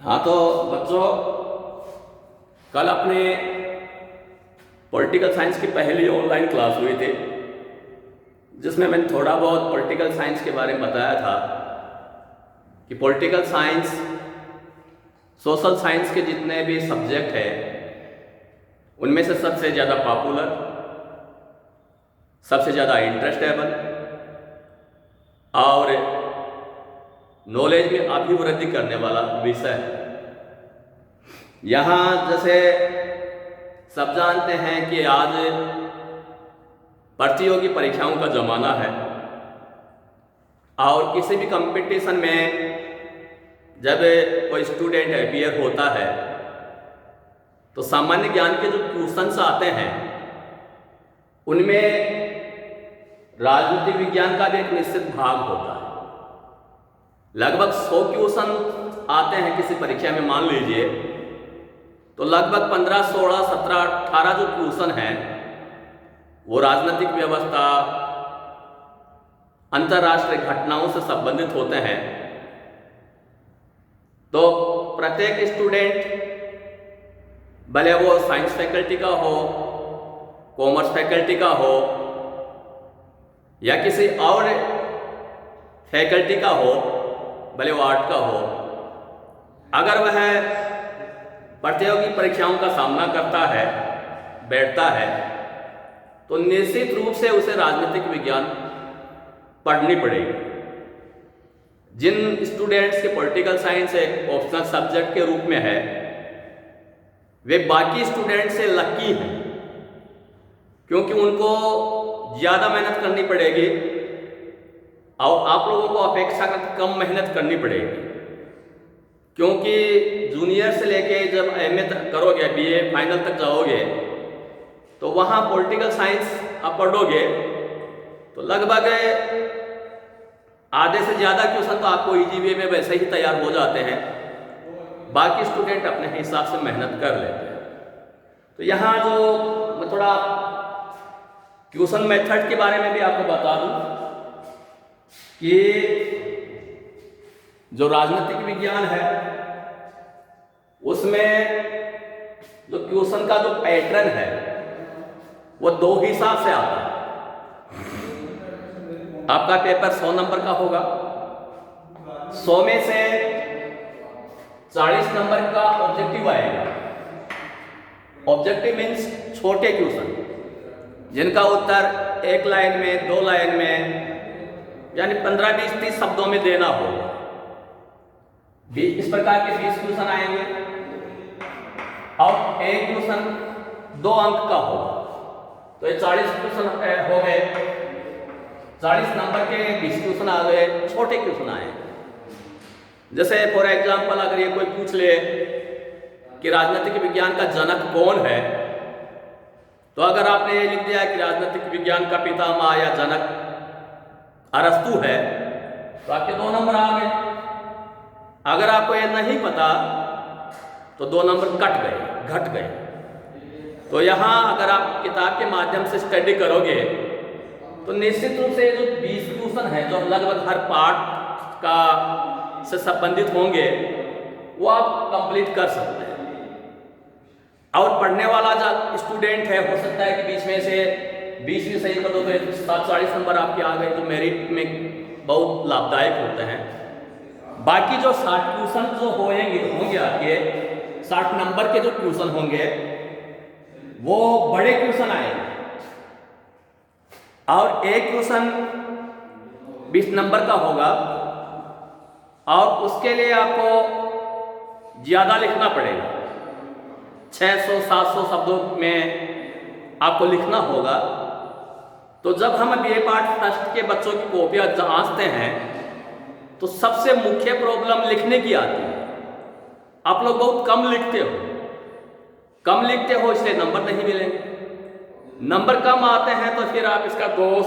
हाँ तो बच्चों, कल अपने पॉलिटिकल साइंस की पहली ऑनलाइन क्लास हुई थी, जिसमें मैंने थोड़ा बहुत पॉलिटिकल साइंस के बारे में बताया था कि पॉलिटिकल साइंस सोशल साइंस के जितने भी सब्जेक्ट हैं उनमें से सबसे ज़्यादा पॉपुलर, सबसे ज़्यादा इंटरेस्टेबल और नॉलेज में अभिवृद्धि करने वाला विषय है। यहाँ जैसे सब जानते हैं कि आज प्रतियोगी परीक्षाओं का ज़माना है और किसी भी कंपटीशन में जब कोई स्टूडेंट अपीयर होता है तो सामान्य ज्ञान के जो क्वेश्चंस आते हैं उनमें राजनीतिक विज्ञान का भी एक निश्चित भाग होता है। लगभग 100 क्वेश्चन आते हैं किसी परीक्षा में, मान लीजिए, तो लगभग 15, 16, 17, 18 जो क्वेश्चन हैं वो राजनीतिक व्यवस्था, अंतर्राष्ट्रीय घटनाओं से संबंधित होते हैं। तो प्रत्येक स्टूडेंट, भले वो साइंस फैकल्टी का हो, कॉमर्स फैकल्टी का हो या किसी और फैकल्टी का हो, भले वो आर्ट का हो, अगर वह प्रतियोगी परीक्षाओं का सामना करता है, बैठता है, तो निश्चित रूप से उसे राजनीतिक विज्ञान पढ़नी पड़ेगी। जिन स्टूडेंट्स के पॉलिटिकल साइंस एक ऑप्शनल सब्जेक्ट के रूप में है, वे बाकी स्टूडेंट से लकी हैं, क्योंकि उनको ज़्यादा मेहनत करनी पड़ेगी और आप लोगों को अपेक्षाकृत कम मेहनत करनी पड़ेगी। क्योंकि जूनियर से लेके जब एमए तक करोगे, बीए फाइनल तक जाओगे, तो वहाँ पॉलिटिकल साइंस आप पढ़ोगे तो लगभग आधे से ज़्यादा क्वेश्चन तो आपको ईजीवे में वैसे ही तैयार हो जाते हैं, बाकी स्टूडेंट अपने हिसाब से मेहनत कर लेते हैं। तो यहाँ जो मैं थोड़ा क्वेश्चन मेथड के बारे में भी आपको बता दूं कि जो राजनीतिक विज्ञान है उसमें जो क्वेश्चन का जो पैटर्न है वो 2 हिसाब से आता है। आपका पेपर 100 नंबर का होगा, 100 में से 40 नंबर का ऑब्जेक्टिव आएगा। ऑब्जेक्टिव मीन्स छोटे क्वेश्चन जिनका उत्तर 1 लाइन में, 2 लाइन में, यानी 15, 20, 30 शब्दों में देना होगा। इस प्रकार के 20 क्वेश्चन आएंगे और एक क्वेश्चन 2 अंक का होगा, तो ये 40 क्वेश्चन हो गए। 40 नंबर के 20 क्वेश्चन आ गए, छोटे क्वेश्चन आए। जैसे फॉर एग्जाम्पल अगर ये कोई पूछ ले कि राजनीतिक विज्ञान का जनक कौन है, तो अगर आपने ये लिख दिया कि राजनीतिक विज्ञान का पितामह या जनक अरस्तु है, तो आपके 2 नंबर आ गए। अगर आपको ये नहीं पता तो 2 नंबर कट गए, घट गए। तो यहाँ अगर आप किताब के माध्यम से स्टडी करोगे तो निश्चित रूप से जो 20 क्वेश्चन है जो लगभग हर पार्ट का से संबंधित होंगे वो आप कंप्लीट कर सकते हैं। और पढ़ने वाला जो स्टूडेंट है, हो सकता है कि बीच में से 20 भी सही कर दो तो 40 नंबर आपके आ गए, जो मेरिट में बहुत लाभदायक होते हैं। बाकी जो 60 क्वेश्चन जो होंगे आपके 60 नंबर के जो क्वेश्चन होंगे वो बड़े क्वेश्चन आएंगे और एक क्वेश्चन 20 नंबर का होगा और उसके लिए आपको ज़्यादा लिखना पड़ेगा। 600-700 शब्दों में आपको लिखना होगा। तो जब हम बीए पार्ट फर्स्ट के बच्चों की कॉपियाँ जांचते हैं तो सबसे मुख्य प्रॉब्लम लिखने की आती है। आप लोग बहुत कम लिखते हो इसलिए नंबर नहीं मिलेंगे। नंबर कम आते हैं तो फिर आप इसका दोष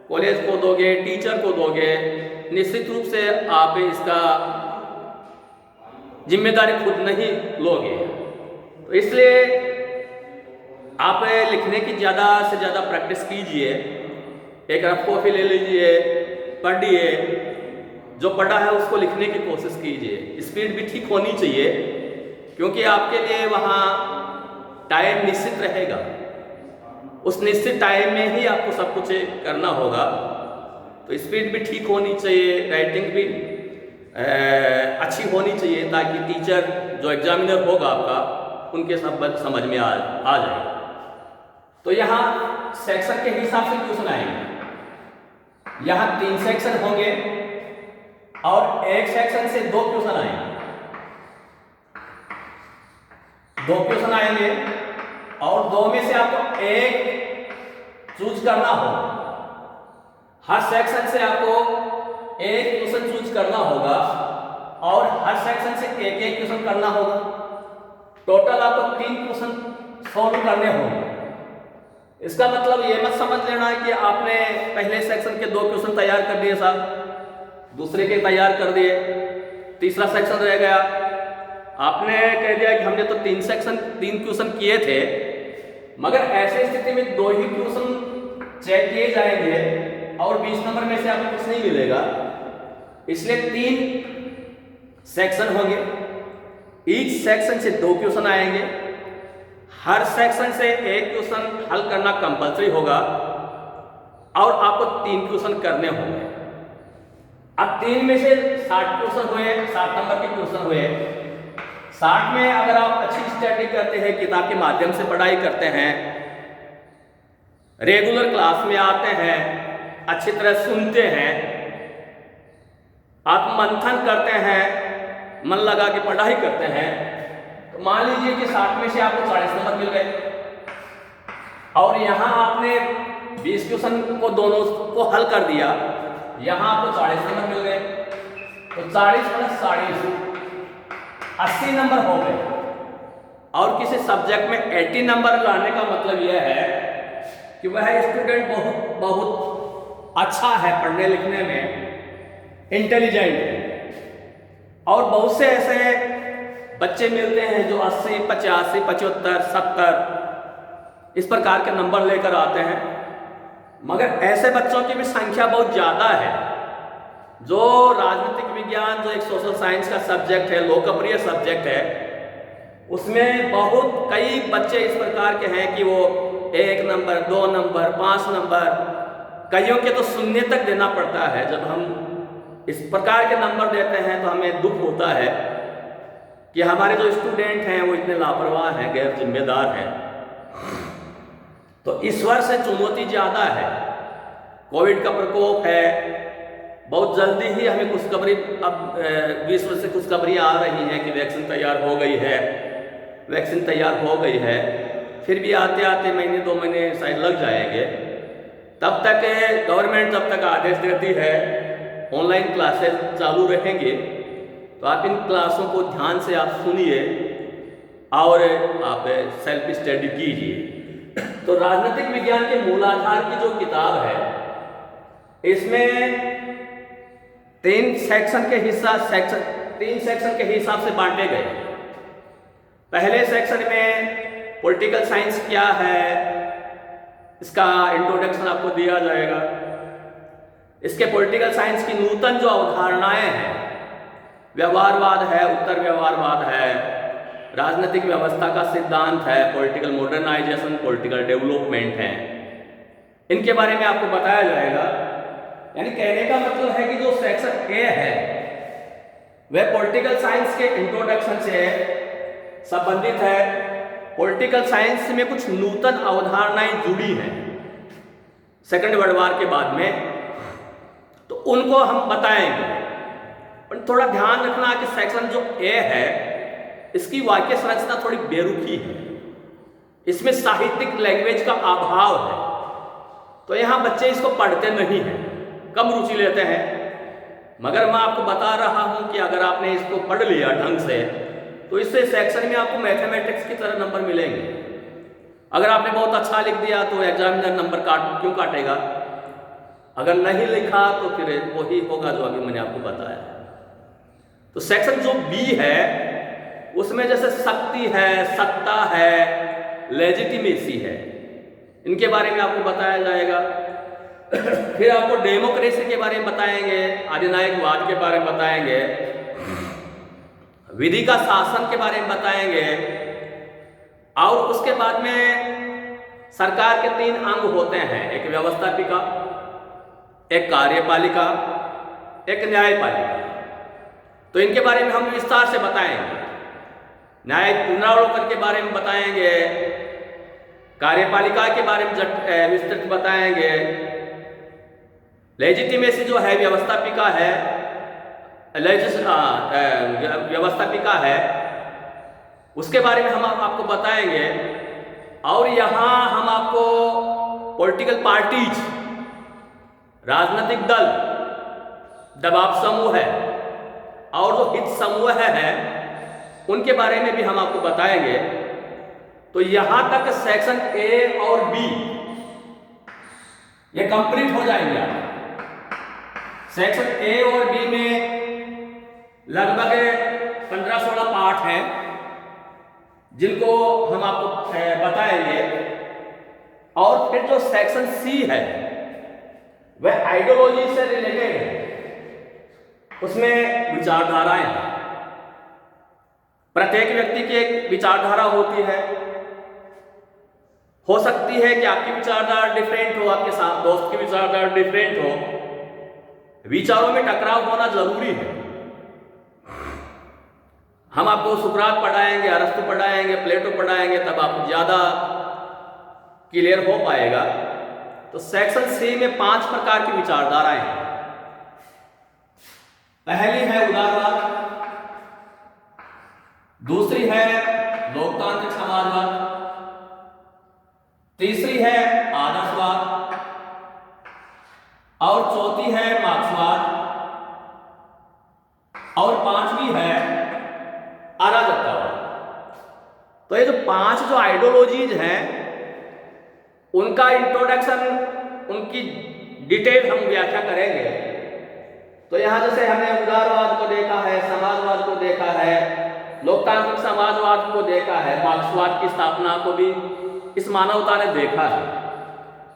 कॉलेज को दोगे, टीचर को दोगे, निश्चित रूप से आप इसका जिम्मेदारी खुद नहीं लोगे। तो इसलिए आप लिखने की ज़्यादा से ज़्यादा प्रैक्टिस कीजिए। एक रफ कॉपी ले लीजिए, पढ़िए, जो पढ़ा है उसको लिखने की कोशिश कीजिए। स्पीड भी ठीक होनी चाहिए, क्योंकि आपके लिए वहाँ टाइम निश्चित रहेगा। उस निश्चित टाइम में ही आपको सब कुछ करना होगा। तो स्पीड भी ठीक होनी चाहिए, राइटिंग भी अच्छी होनी चाहिए, ताकि टीचर जो एग्जामिनर होगा आपका उनके सब समझ में आ जाए। तो यहाँ सेक्शन के हिसाब से क्वेश्चन आएंगे। यहाँ 3 सेक्शन होंगे और एक सेक्शन से 2 क्वेश्चन आएंगे। 2 क्वेश्चन आएंगे और 2 में से आपको एक चूज करना होगा। हर सेक्शन से आपको एक क्वेश्चन चूज करना होगा और हर सेक्शन से एक क्वेश्चन करना होगा। टोटल आपको 3 क्वेश्चन सॉल्व करने होंगे। इसका मतलब ये मत समझ लेना है कि आपने पहले सेक्शन के 2 क्वेश्चन तैयार कर दिए साहब, दूसरे के तैयार कर दिए, तीसरा सेक्शन रह गया। आपने कह दिया कि हमने तो 3 क्वेश्चन किए थे, मगर ऐसे स्थिति में 2 ही क्वेश्चन चेक किए जाएंगे और 20 नंबर में से आपको कुछ नहीं मिलेगा। इसलिए 3 सेक्शन होंगे, ईच सेक्शन से 2 क्वेश्चन आएंगे। हर सेक्शन से एक क्वेश्चन हल करना कंपल्सरी होगा और आपको 3 क्वेश्चन करने होंगे। अब 3 में से 60 क्वेश्चन हुए, 60 नंबर के क्वेश्चन हुए। 60 में अगर आप अच्छी स्टडी करते हैं, किताब के माध्यम से पढ़ाई करते हैं, रेगुलर क्लास में आते हैं, अच्छी तरह सुनते हैं, आप मंथन करते हैं, मन लगा के पढ़ाई करते हैं, तो मान लीजिए कि 60 में से आपको 40 नंबर मिल गए और यहाँ आपने 20 क्वेश्चन को दोनों को हल कर दिया, यहाँ आपको 40 नंबर मिल गए। तो 40 + 40 80 नंबर हो गए। और किसी सब्जेक्ट में 80 नंबर लाने का मतलब यह है कि वह स्टूडेंट बहुत अच्छा है, पढ़ने लिखने में इंटेलिजेंट है। और बहुत से ऐसे बच्चे मिलते हैं जो 80, 85, 75, 70 इस प्रकार के नंबर लेकर आते हैं, मगर ऐसे बच्चों की भी संख्या बहुत ज़्यादा है। जो राजनीतिक विज्ञान, जो एक सोशल साइंस का सब्जेक्ट है, लोकप्रिय सब्जेक्ट है, उसमें बहुत कई बच्चे इस प्रकार के हैं कि वो 1 नंबर, 2 नंबर, 5 नंबर, कईयों के तो शून्य तक देना पड़ता है। जब हम इस प्रकार के नंबर देते हैं तो हमें दुख होता है कि हमारे जो स्टूडेंट हैं वो इतने लापरवाह हैं, गैर जिम्मेदार हैं। तो इस वर्ष से चुनौती ज़्यादा है, कोविड का प्रकोप है, बहुत जल्दी ही हमें खुशखबरी, अब विश्व से खुशखबरी आ रही है कि वैक्सीन तैयार हो गई है, वैक्सीन तैयार हो गई है। फिर भी आते आते महीने 2 महीने शायद लग जाएंगे। तब तक गवर्नमेंट जब तक आदेश देती है ऑनलाइन क्लासेस चालू रहेंगे, तो आप इन क्लासों को ध्यान से आप सुनिए और आप सेल्फ स्टडी कीजिए। तो राजनीतिक विज्ञान के मूलाधार की जो किताब है, इसमें 3 सेक्शन के हिसाब से बांटे गए। पहले सेक्शन में पॉलिटिकल साइंस क्या है, इसका इंट्रोडक्शन आपको दिया जाएगा। इसके पॉलिटिकल साइंस की नूतन जो अवधारणाएं हैं, व्यवहारवाद है, उत्तर व्यवहारवाद है, राजनीतिक व्यवस्था का सिद्धांत है, पॉलिटिकल मॉडर्नाइजेशन, पॉलिटिकल डेवलपमेंट है, इनके बारे में आपको बताया जाएगा। यानी कहने का मतलब है कि जो सेक्शन ए है वह पॉलिटिकल साइंस के इंट्रोडक्शन से संबंधित है। पॉलिटिकल साइंस में कुछ नूतन अवधारणाएं जुड़ी हैं सेकंड वर्ल्ड वॉर के बाद में, तो उनको हम बताएंगे। पर थोड़ा ध्यान रखना कि सेक्शन जो ए है इसकी वाक्य संरचना थोड़ी बेरुखी है, इसमें साहित्यिक लैंग्वेज का अभाव है, तो यहाँ बच्चे इसको पढ़ते नहीं हैं, कम रुचि लेते हैं। मगर मैं आपको बता रहा हूँ कि अगर आपने इसको पढ़ लिया ढंग से, तो इससे सेक्शन में आपको मैथमेटिक्स की तरह नंबर मिलेंगे। अगर आपने बहुत अच्छा लिख दिया तो एग्जामिनर नंबर क्यों काटेगा? अगर नहीं लिखा तो फिर वही होगा जो अभी मैंने आपको बताया। तो सेक्शन जो बी है उसमें जैसे शक्ति है, सत्ता है, लेजिटिमेसी है, इनके बारे में आपको बताया जाएगा। फिर आपको डेमोक्रेसी के बारे में बताएंगे, अधिनायकवाद के बारे में बताएंगे, विधि का शासन के बारे में बताएंगे, और उसके बाद में सरकार के 3 अंग होते हैं, एक व्यवस्थापिका, एक कार्यपालिका, एक न्यायपालिका। तो इनके बारे में हम विस्तार से बताएंगे। न्याय पुनरावलोकन के बारे में बताएंगे, कार्यपालिका के बारे में विस्तृत बताएंगे, लेजिटिमेसी जो है व्यवस्थापिका है, व्यवस्थापिका है, उसके बारे में हम आपको बताएंगे। और यहाँ हम आपको पॉलिटिकल पार्टीज, राजनीतिक दल, दबाव समूह है और जो हित समूह है उनके बारे में भी हम आपको बताएंगे। तो यहाँ तक सेक्शन ए और बी ये कंप्लीट हो जाएंगे। सेक्शन ए और बी में लगभग 15-16 पाठ हैं जिनको हम आपको बताएंगे। और फिर जो सेक्शन सी है वह आइडियोलॉजी से रिलेटेड है, उसमें विचारधाराएं हैं। प्रत्येक व्यक्ति की एक विचारधारा होती है। हो सकती है कि आपकी विचारधारा डिफरेंट हो, आपके साथ दोस्त की विचारधारा डिफरेंट हो। विचारों में टकराव होना जरूरी है। हम आपको सुकरात पढ़ाएंगे, अरस्तु पढ़ाएंगे, प्लेटो पढ़ाएंगे, तब आपको ज्यादा क्लियर हो पाएगा। तो सेक्शन सी में 5 प्रकार की विचारधाराएं हैं। पहली है उदारवाद, दूसरी है लोकतांत्रिक समाजवाद, तीसरी है आदर्शवाद, और चौथी है मार्क्सवाद, और 5वीं है अराजकतावाद। तो ये जो 5 जो आइडियोलॉजीज हैं उनका इंट्रोडक्शन, उनकी डिटेल हम व्याख्या करेंगे। तो यहां जैसे हमने उदारवाद को देखा है, समाजवाद को देखा है, लोकतांत्रिक समाजवाद को देखा है, मार्क्सवाद की स्थापना को भी इस मानवता ने देखा है।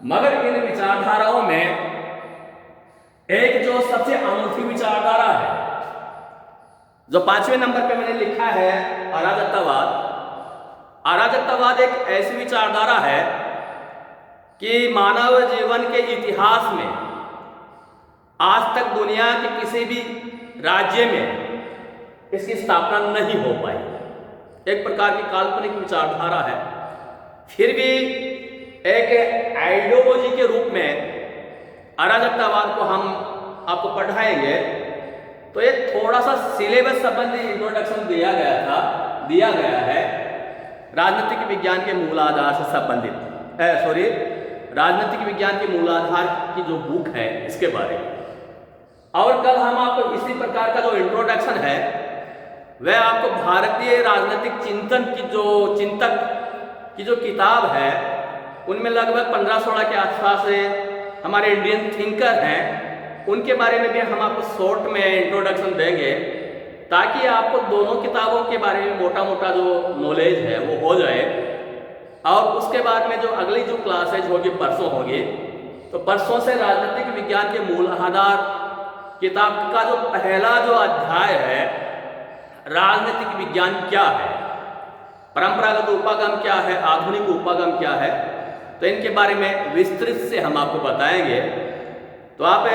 मगर इन विचारधाराओं में एक जो सबसे अनूठी विचारधारा है, जो 5वें नंबर पे मैंने लिखा है, अराजकतावाद। अराजकतावाद एक ऐसी विचारधारा है कि मानव जीवन के इतिहास में आज तक दुनिया के किसी भी राज्य में इसकी स्थापना नहीं हो पाई। एक प्रकार की काल्पनिक विचारधारा है, फिर भी एक आइडियोलॉजी के रूप में अराजकतावाद को हम आपको पढ़ाएंगे। तो ये थोड़ा सा सिलेबस संबंधी इंट्रोडक्शन दिया गया है राजनीतिक विज्ञान के मूलाधार से संबंधित, राजनीतिक विज्ञान के मूलाधार की जो बुक है इसके बारे में। और कल हम आपको इसी प्रकार का जो इंट्रोडक्शन है वह आपको भारतीय राजनीतिक चिंतन की जो चिंतक की जो किताब है उनमें लगभग 15-16 के आसपास से हमारे इंडियन थिंकर हैं, उनके बारे में भी हम आपको शॉर्ट में इंट्रोडक्शन देंगे, ताकि आपको दोनों किताबों के बारे में मोटा मोटा जो नॉलेज है वो हो जाए। और उसके बाद में जो अगली जो क्लासेज होगी परसों होगी, तो परसों से राजनीतिक विज्ञान के मूल आधार किताब का जो पहला जो अध्याय है, राजनीतिक विज्ञान क्या है, परंपरागत उपागम क्या है, आधुनिक उपागम क्या है, तो इनके बारे में विस्तृत से हम आपको बताएंगे। तो आप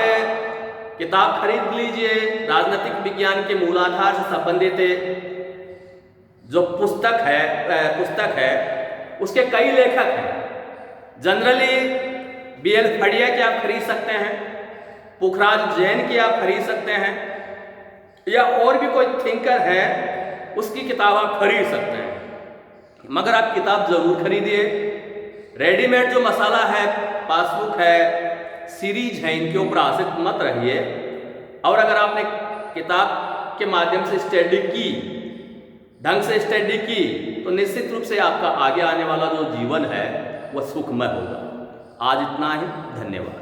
किताब खरीद लीजिए। राजनीतिक विज्ञान के मूलाधार से संबंधित जो पुस्तक है उसके कई लेखक हैं। जनरली BL फड़िया के आप खरीद सकते हैं, पुखराज जैन की आप खरीद सकते हैं, या और भी कोई थिंकर है उसकी किताब आप खरीद सकते हैं। मगर आप किताब जरूर खरीदिए। रेडीमेड जो मसाला है, पासबुक है, सीरीज है, इनके ऊपर आश्रित मत रहिए। और अगर आपने किताब के माध्यम से स्टडी की, ढंग से स्टडी की, तो निश्चित रूप से आपका आगे आने वाला जो जीवन है वह सुखमय होगा। आज इतना ही, धन्यवाद।